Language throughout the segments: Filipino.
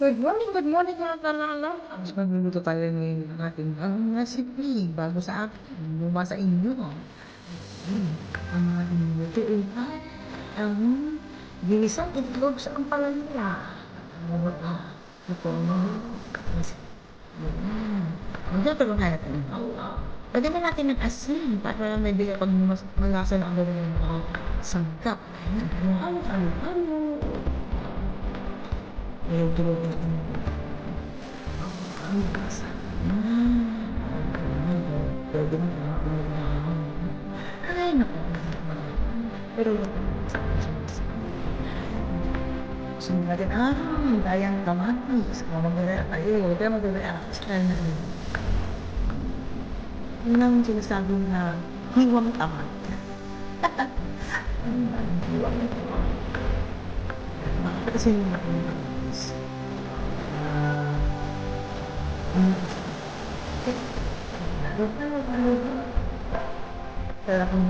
Good morning mga kalala. Mas magluluto tayo ngayon ng ating recipe bago sa akin, luma sa inyo. Ang ating lutuin ay ang ginisang itlog sa ampalaya. Ito Magdito ko natin. Lagyan na natin ng asin para may bigay pag malasa na ang gawin ng sangkap. Tulog na ang lasa. Pwede mo ay, naku. Pero, sunod natin, dayang kamatis. Mamagaya tayo. Huwag tayo magagaya. Yun ang sinasabi na hiwang tamad. Hiwang tamad. Kasi yung kamatis. Kaya kung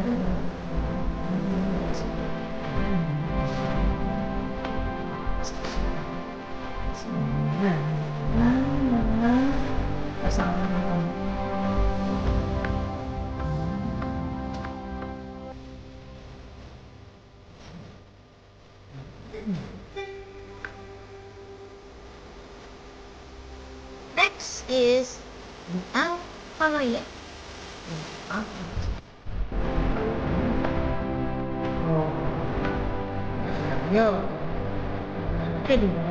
next is ang pamaya. Yo. Pwede mo.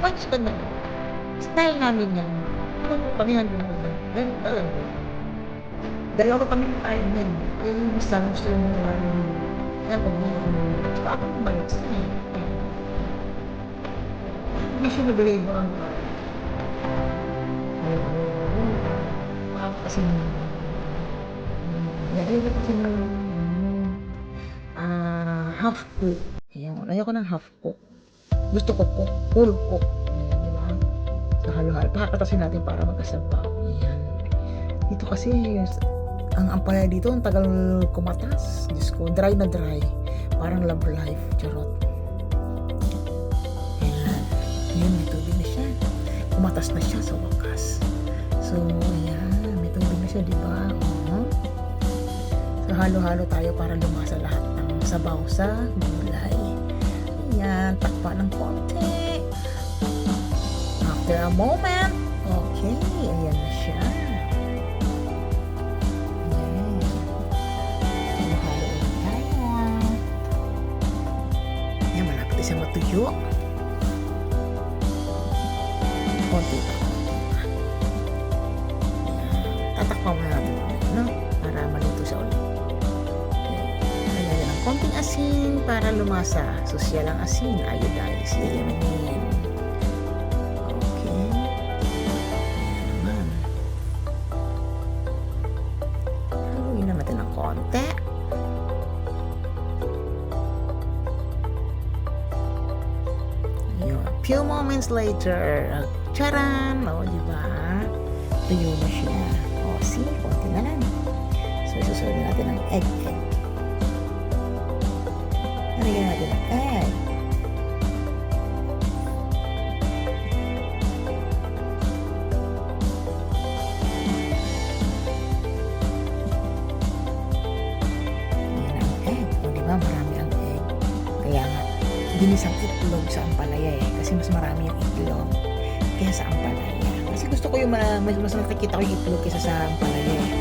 Watch ko na. Style namin yan. Pamihan mo na. Dalawa kami tayo yan. Yung gusto mo namin. Yan po mo. Ako balik sa niya. Hindi siya nabili mo ang kasi half cook. Ayan, ayoko ng half cook. Gusto ko full cook. Diba? Sa halo-halo. Pakakatasin natin para magkasabaw. Ayan. Dito kasi, ang ampalaya dito, ang tagal kumatas. Diyos ko, dry na dry. Parang love life. Charot. Ayan. Ayan, may tubig na siya. Kumatas na siya sa wakas. So, ayan. May tubig na siya, diba? So, halo-halo tayo para lumasa lahat ng sabaw sa gulay. Ayan, takpa ng konti. After a moment, okay, ayan na siya. Ayan. Halo-halo ulit tayo. Ayan, malapit na siya matuyo. Konti pa. Tatakpan mo natin, no? Para maluto siya ulit. Konting asin para lumasa. So, siya lang asin. Iodize. Yayamin. Okay. Ayan naman. Haluin naman natin ng konti. Yun. Few moments later. Charan! O, diba? Tuyo na siya. O, see? Konti na lang. So, isusunod natin ang egg. Lagyan natin ang egg. Ayan ang egg. O diba, marami ang egg. Kaya nga, ginisang itlog sa ampalaya eh. Kasi mas marami yung itlog kaysa sa ampalaya. Kasi gusto ko yung mas nakikita ko yung itlog kaysa sa ampalaya eh.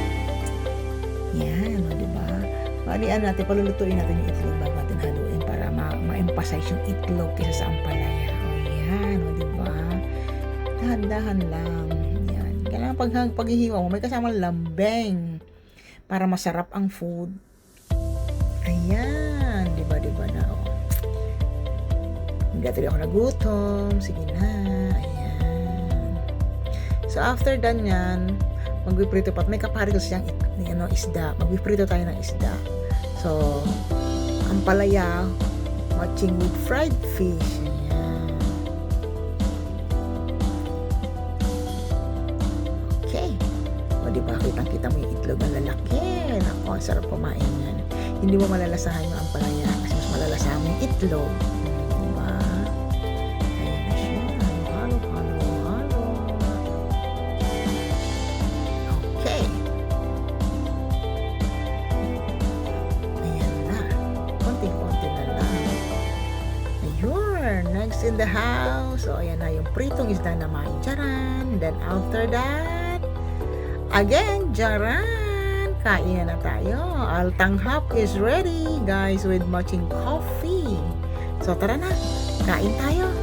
Yan, o diba? Paalian natin, palulutuin natin yung itlog bago natin haluin para ma-emphasize yung itlog kaysa sa ampalaya. O yan, o diba? Dahan-dahan lang. Yan. Kailangan paghihiwa mo, may kasamang lambeng para masarap ang food. Ayan, diba na o. Hindi tuloy ako nagutom. Sige na. Ayan. So, after done yan, magpiprito pa. May kapari ko siyang isda. Magpiprito tayo ng isda. So, ampalaya matching with fried fish. Ayan. Okay. O, diba? Kitang-kita mo yung itlog ng lalaki. Naku, ang sarap kumain yan. Hindi mo malalasahan yung ampalaya kasi mas malalasahan mo yung itlog. Diba? Ayan na is in the house. So, ayan na yung pritong isda naman. Charan! Then after that, again, jaran! Kain na tayo. Altanghap is ready, guys, with matching coffee. So, tara na. Kain tayo.